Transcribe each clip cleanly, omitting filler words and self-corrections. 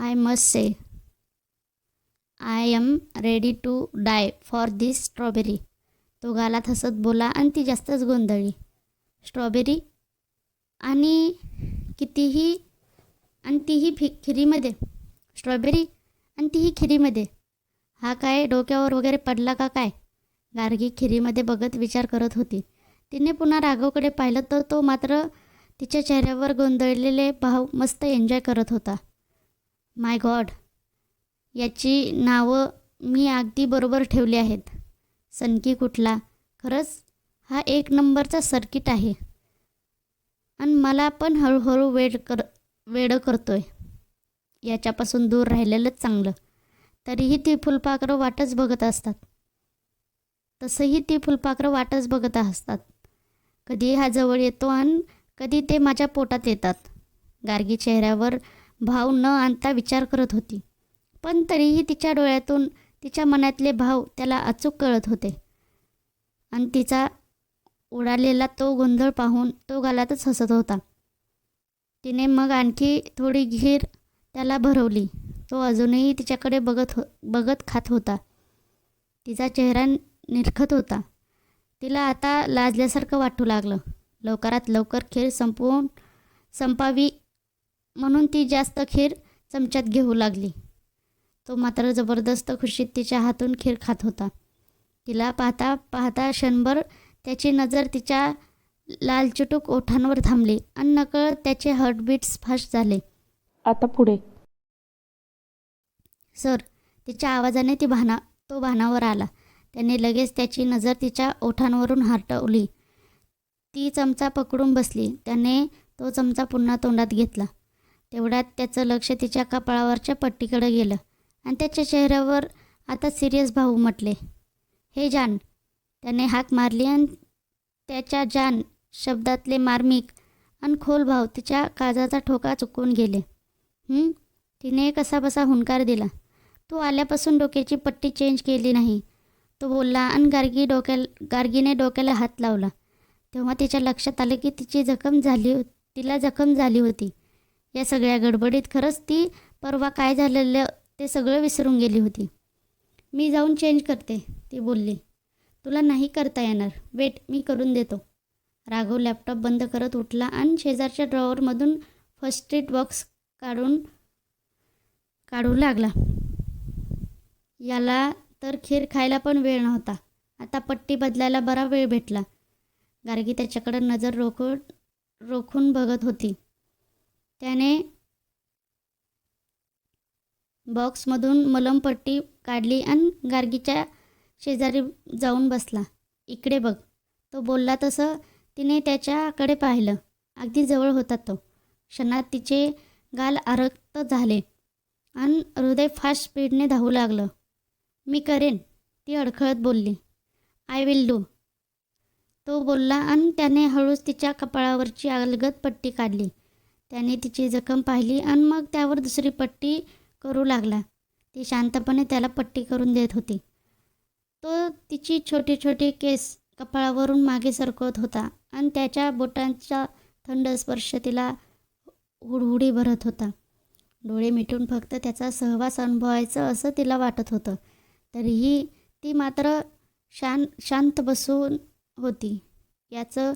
I must say I am ready to die for this strawberry. तो गालात हसत बोला आणि ती जास्तच गोंधळली. स्ट्रॉबेरी आणि कितीही आणि तीही खिरीमध्ये. स्ट्रॉबेरी आणि तीही खिरीमध्ये. हा काय डोक्यावर वगैरे पडला का काय? गार्गी खिरीमध्ये बघत विचार करत होती. तिने पुन्हा राघवकडे पाहिलं तर तो मात्र तिच्या चेहऱ्यावर गोंधळलेले भाव मस्त एन्जॉय करत होता. माय गॉड, याची नावं मी अगदी बरोबर ठेवली आहेत. सनकी कुठला, खरंच हा एक नंबरचा सर्किट आहे. आणि मला पण हळूहळू वेडं करतोय. याच्यापासून दूर राहिलेलंच चांगलं. तरीही ती फुलपाखरं वाटच बघत असतात. तसंही ती फुलपाखरं वाटच बघत असतात. कधी हा जवळ येतो आणि कधी ते माझ्या पोटात येतात. गार्गी चेहऱ्यावर भाव न आणता विचार करत होती. पण तरीही तिच्या डोळ्यातून तिच्या मनातले भाव त्याला अचूक कळत होते. आणि तिचा उडालेला तो गोंधळ पाहून तो गालातच हसत होता. तिने मग आणखी थोडी खीर त्याला भरवली. तो अजूनही तिच्याकडे बघत खात होता. तिचा चेहरा निरखत होता. तिला आता लाजल्यासारखं वाटू लागलं. लवकरात लवकर खीर संपावी म्हणून ती जास्त खीर चमच्यात घेऊ लागली. तो मात्र जबरदस्त खुशीत तिच्या हातून खीर खात होता. तिला पाहता पाहता क्षणभर त्याची नजर तिच्या लालचुटूक ओठांवर थांबली आणि नकळत त्याचे हार्टबीट्स फास्ट झाले. आता पुढे. सर, तिच्या आवाजाने तो भानावर आला. त्याने लगेच त्याची नजर तिच्या ओठांवरून हटवली. ती चमचा पकडून बसली. त्याने तो चमचा पुन्हा तोंडात घेतला. तेवढ्यात त्याचं लक्ष तिच्या कपाळावरच्या पट्टीकडे गेलं आणि त्याच्या चेहऱ्यावर आता सिरियस भाव उमटले. हे जान, त्याने हाक मारली आणि त्याच्या जान शब्दातले मार्मिक आणि खोल भाव तिच्या काळजाचा ठोका चुकवून गेले. तिने कसाबसा हुंकार दिला. तू आल्यापासून डोक्याची पट्टी चेंज केली नाही, तो बोलला आणि गार्गीने डोक्याला हात लावला. तेव्हा तिच्या लक्षात आले की तिला जखम झाली होती. या सगळ्या गडबडीत खरंच ती परवा काय झालेलं ते सगळं विसरून गेली होती. मी जाऊन चेंज करते, ती बोलली. तुला नाही करता येणार, वेट, मी करून देतो. राघव लॅपटॉप बंद करत उठला आणि शेजारच्या ड्रॉवरमधून फर्स्ट एड बॉक्स काढू लागला. याला तर खीर खायला पण वेळ नव्हता. आता पट्टी बदलायला बरा वेळ भेटला. गार्गी त्याच्याकडे नजर रोखून बघत होती. त्याने बॉक्समधून मलमपट्टी काढली आणि गार्गीच्या शेजारी जाऊन बसला. इकडे बघ, तो बोलला तसं तिने त्याच्याकडे पाहिलं. अगदी जवळ होता तो. क्षणात तिचे गाल आरक्त झाले आणि हृदय फास्ट स्पीडने धावू लागलं. मी करेन, ती अडखळत बोलली. आय विल डू, तो बोलला आणि त्याने हळूच तिच्या कपाळावरची अलगद पट्टी काढली. त्याने तिची जखम पाहिली आणि मग त्यावर दुसरी पट्टी करू लागला. ती शांतपणे त्याला पट्टी करून देत होती. तो तिची छोटी छोटी केस कपाळावरून मागे सरकवत होता आणि त्याच्या बोटांचा थंड स्पर्श तिला हुडहुडी भरत होता. डोळे मिटून फक्त त्याचा सहवास अनुभवायचं असं तिला वाटत होतं. तरीही ती मात्र शांत बसून होती. याचं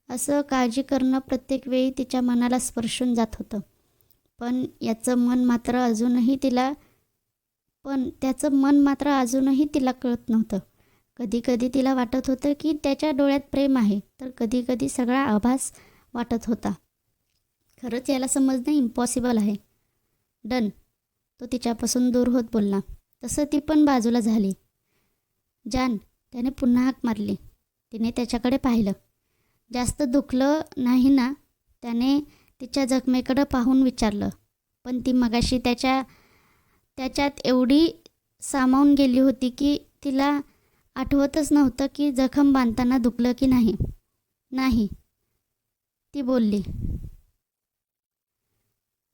असं काळजी करणं प्रत्येक वेळी तिच्या मनाला स्पर्शून जात होतं. पण त्याचं मन मात्र अजूनही तिला कळत नव्हतं. कधी कधी तिला वाटत होतं की त्याच्या डोळ्यात प्रेम आहे, तर कधी कधी सगळा आभास वाटत होता. खरंच याला समजणं इम्पॉसिबल आहे. डन, तो तिच्यापासून दूर होत बोलला. तसं ती पण बाजूला झाली. जान, त्याने पुन्हा हाक मारली. तिने त्याच्याकडे पाहिलं. जास्त दुखलं नाही ना, त्याने तिच्या जखमेकडं पाहून विचारलं. पण ती मगाशी त्याच्यात एवढी सामावून गेली होती की तिला आठवतच नव्हतं की जखम बांधताना दुखलं की नाही. नाही, ती बोलली.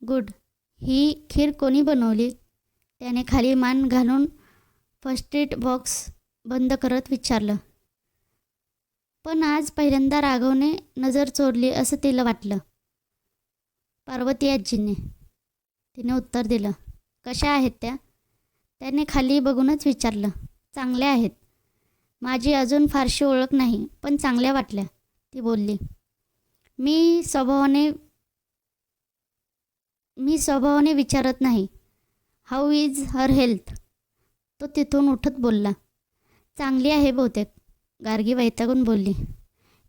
गुड. ही खीर कोणी बनवली? त्याने खाली मान घालून फर्स्ट एड बॉक्स बंद करत विचारलं. पण आज पहिल्यांदा राघवने नजर चोरली असं तिला वाटलं. पार्वती आजीने, तिने उत्तर दिलं. कशा आहेत त्या? त्याने खाली बघूनच विचारलं. चांगल्या आहेत. माझी अजून फारशी ओळख नाही, पण चांगल्या वाटल्या, ती बोलली. मी स्वभावाने विचारत नाही. How is her health? तो तिथून उठत बोलला. चांगली आहे बहुतेक, गार्गी वैतागून बोलली.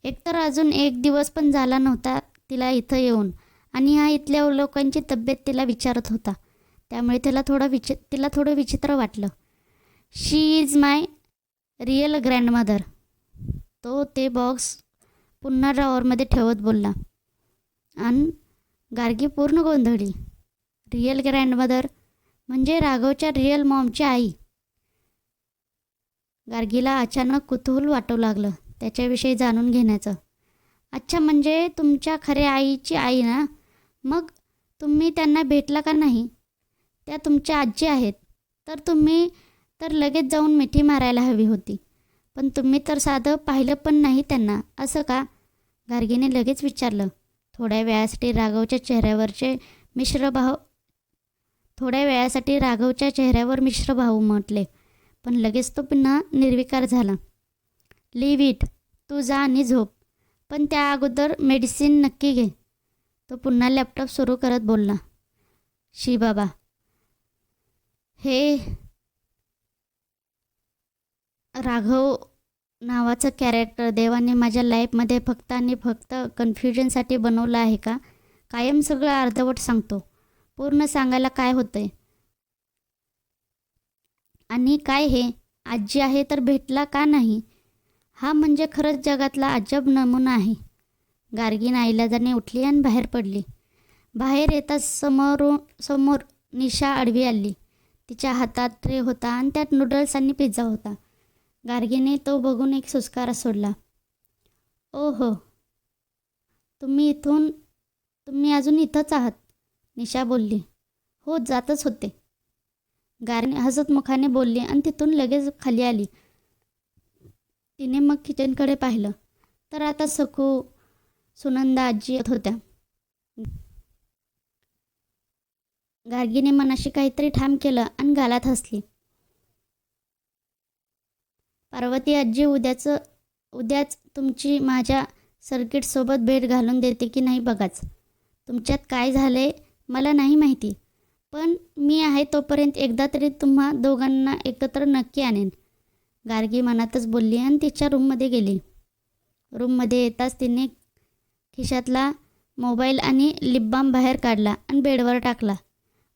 एकतर अजून एक दिवस पण झाला नव्हता तिला इथं येऊन, आणि हा इथल्या लोकांची तब्येत तिला विचारत होता. त्यामुळे तिला थोडं विचित्र वाटलं. शी इज माय रिअल ग्रँडमदर. तो ते बॉक्स पुन्हा ड्रॉवरमध्ये ठेवत बोलला. आणि गार्गी पूर्ण गोंधळली. रिअल ग्रँडमदर म्हणजे राघवच्या रिअल मॉमची आई. गार्गीला अचानक कुतूहल वाटू लागलं त्याच्याविषयी जाणून घेण्याचं. अच्छा, म्हणजे तुमच्या खऱ्या आईची आई ना? मग तुम्ही त्यांना भेटला का नाही? त्या तुमच्या आजी आहेत. तर तुम्ही तर लगेच जाऊन मिठी मारायला हवी होती. पण तुम्ही तर साधं पाहिलं पण नाही त्यांना, असं का? गार्गीने लगेच विचारलं. थोड्या वेळासाठी राघवच्या चेहऱ्यावर मिश्र भाव उमटले, पण लगेच तो पुन्हा निर्विकार झाला. लिव्ह इट, तू जा आणि झोप. पण त्या अगोदर मेडिसिन नक्की घे. तो पुन्हा लॅपटॉप सुरू करत बोलला. शी बाबा, हे राघव नावाचं कॅरेक्टर देवाने माझ्या लाईफमध्ये फक्त आणि फक्त कन्फ्युजनसाठी बनवलं आहे का? कायम सगळं अर्धवट सांगतो. पूर्ण सांगायला काय होतंय? आणि काय हे आजी आहे तर भेटला का नाही? हा म्हणजे खरंच जगातला अजब नमुना आहे. गार्गी नाईलाजाने उठली आणि बाहेर पडली. बाहेर येताच समोर निशा आडवी आली. तिच्या हातात ट्रे होता आणि त्यात नूडल्स आणि पिझ्झा होता. गार्गीने तो बघून एक सुस्कारा सोडला. ओहो, तुम्ही अजून इथंच आहात? निशा बोलली. हो, जातच होते, गार्गी हसत मुखाने बोलली आणि तिथून लगेच खाली आली. तिने मग किचनकडे पाहिलं तर आता सुनंदा आजी येत होत्या. गार्गीने मनाशी काहीतरी ठाम केलं आणि गालात हसली. पार्वती आजी उद्याच तुमची माझ्या सर्किटसोबत भेट घालून देते की नाही बघाच. तुमच्यात काय झालंय मला नाही माहिती, पण मी आहे तोपर्यंत एकदा तरी तुम्हा दोघांना एकत्र नक्की आणेन, गार्गी मनातच बोलली आणि तिच्या रूममध्ये गेली. रूममध्ये येताच तिने खिशातला मोबाईल आणि लिप बाम बाहेर काढला आणि बेडवर टाकला.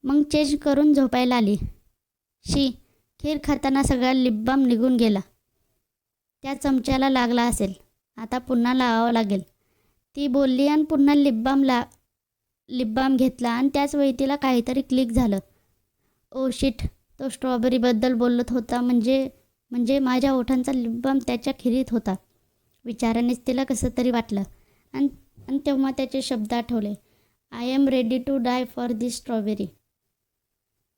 मग चेंज करून झोपायला आली. शी, खीर खाताना सगळा लिप बाम निघून गेला. त्या चमच्याला लागला असेल, आता पुन्हा लावावं लागेल, ती बोलली आणि पुन्हा लिप बाम घेतला आणि त्याच वेळी तिला काहीतरी क्लिक झालं. ओ शिट, तो स्ट्रॉबेरीबद्दल बोलत होता म्हणजे माझ्या ओठांचा लिप बाम त्याच्या खिरीत होता. विचारानेच तिला कसं तरी वाटलं आणि तेव्हा त्याचे शब्द आठवले. I am ready to die for this strawberry.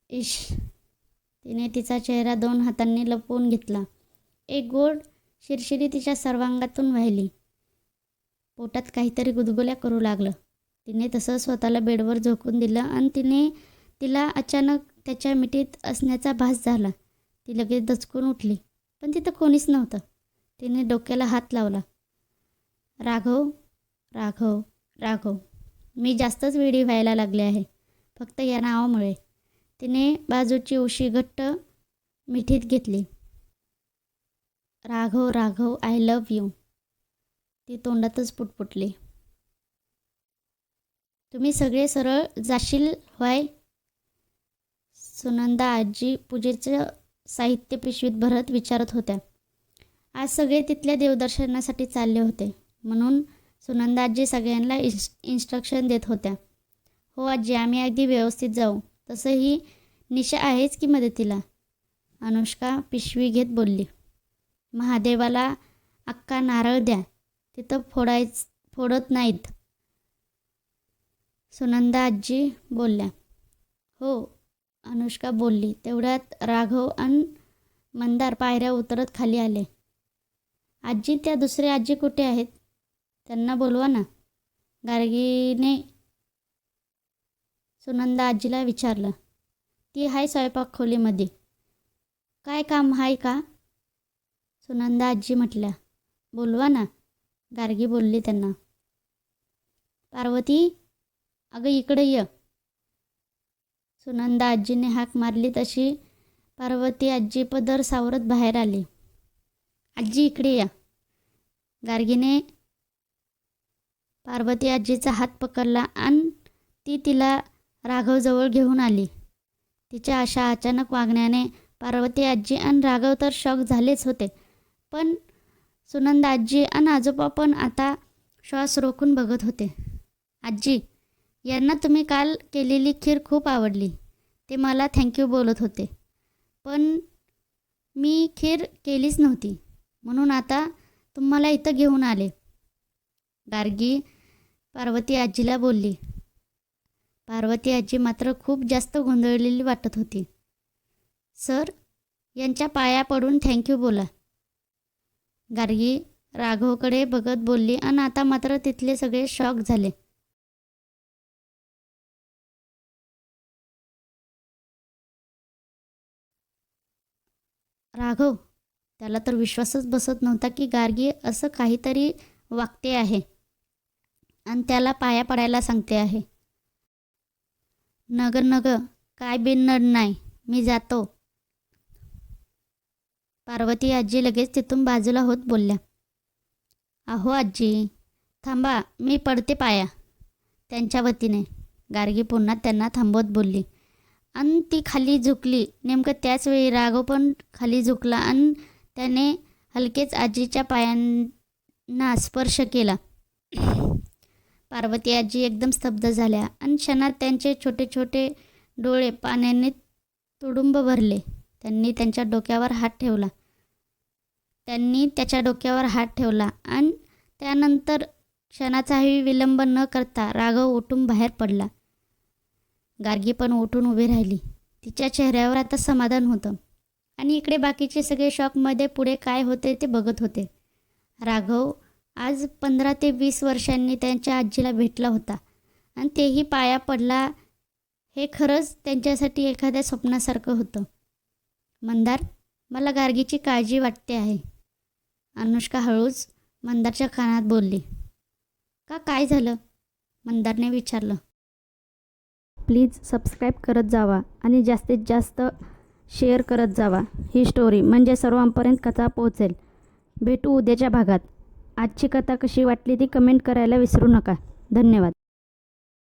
इश, तिने तिचा चेहरा 2 हातांनी लपवून घेतला. एक गोड शिरशिरी तिच्या सर्वांगातून वाहिली. पोटात काहीतरी गुदगुल्या करू लागलं. तिने तसं स्वतःला बेडवर झोकून दिलं आणि तिला अचानक त्याच्या मिठीत असण्याचा भास झाला. ती लगेच दचकून उठली, पण तिथं कोणीच नव्हतं. तिने डोक्याला हात लावला. राघव, राघव, राघव. मी जास्तच वेडी व्हायला लागले आहे फक्त या नावामुळे. तिने बाजूची उशी घट्ट मिठीत घेतली. Raghav, Raghav, I love you. ती तोंडातच पुटपुटली. तुम्ही सगळे सरळ जाशील व्हाय? सुनंदा आजी पूजेचं साहित्य पिशवीत भरत विचारत होत्या. आज सगळे तिथल्या देवदर्शनासाठी चालले होते म्हणून सुनंदा आजी सगळ्यांना इन्स्ट्रक्शन देत होत्या. हो आजी, आम्ही अगदी व्यवस्थित जाऊ. तसंही निशा आहेच की मदतीला, अनुष्का पिशवी घेत बोलली. महादेवाला अख्खा नारळ द्या, तिथं फोडत नाहीत, सुनंदा आजी बोलल्या. हो, अनुष्का बोलली. तेवढ्यात राघव आणि मंदार पायऱ्या उतरत खाली आले. आजी, त्या दुसऱ्या आजी कुठे आहेत? त्यांना बोलवा ना, गार्गीने सुनंदा आजीला विचारलं. ती हाय स्वयंपाक खोलीमध्ये. काय काम हाय का? सुनंदा आजी म्हटल्या. बोलवा ना, गार्गी बोलली त्यांना. पार्वती, अगं इकडे ये. सुनंदा आजीने हाक मारली तशी पार्वती आजी पदर सावरत बाहेर आली. आजी इकडे या. गार्गीने पार्वती आजीचा हात पकडला आणि ती तिला राघवजवळ घेऊन आली. तिच्या अशा अचानक वागण्याने पार्वती आजी आणि राघव तर शॉक झालेच होते, पण सुनंदा आजी आणि आजोबा पण आता श्वास रोखून बघत होते. आजी, यांना तुम्ही काल केलेली खीर खूप आवडली. ते मला थँक्यू बोलत होते, पण मी खीर केलीच नव्हती, म्हणून आता तुम्हाला इथं घेऊन आले. गार्गी पार्वती आजीला बोलली. पार्वती आजी मात्र खूप जास्त गोंधळलेली वाटत होती. सर, यांच्या पाया पडून थँक्यू बोला. गार्गी राघवकडे बघत बोलली आणि आता मात्र तिथले सगळे शॉक झाले. राघव, त्याला तर विश्वासच बसत नव्हता की गार्गी असं काहीतरी वागते आहे आणि त्याला पाया पडायला सांगते आहे. नग नग, काय बिनड नाही, मी जातो. पार्वती आजी लगेच तिथून बाजूला होत बोलल्या. अहो आजी, थांबा, मी पडते पाया. त्यांच्या वतीने गार्गी पुन्हा त्यांना थांबवत बोलली आणि ती खाली झुकली. नेमकं त्याच वेळी राघव पण खाली झुकला आणि त्याने हलकेच आजीच्या पायांना स्पर्श केला. पार्वती आजी एकदम स्तब्ध झाल्या आणि क्षणात त्यांचे छोटे छोटे डोळे पाण्याने तुडुंब भरले. त्यांनी त्याच्या डोक्यावर हात ठेवला आणि त्यानंतर क्षणाचाही विलंब न करता राघव उठून बाहेर पडला. गार्गी पण उठून उभी राहिली. तिच्या चेहऱ्यावर आता समाधान होतं आणि इकडे बाकीचे सगळे शॉकमध्ये पुढे काय होते ते बघत होते. राघव आज 15 ते 20 वर्षांनी त्यांच्या आजीला भेटला होता आणि तेही पाया पडला. हे खरंच त्यांच्यासाठी एखाद्या स्वप्नासारखं होतं. मंदार, मला गार्गीची काळजी वाटते आहे. अनुष्का हळूच मंदारच्या कानात बोलली. का, काय झालं? मंदारने विचारलं. प्लीज सबस्क्राईब करत जावा आणि जास्तीत जास्त शेअर करत जावा. ही स्टोरी म्हणजे सर्वांपर्यंत कथा पोहोचेल. भेटू उद्याच्या भागात. आजची कथा कशी वाटली ती कमेंट करायला विसरू नका. धन्यवाद.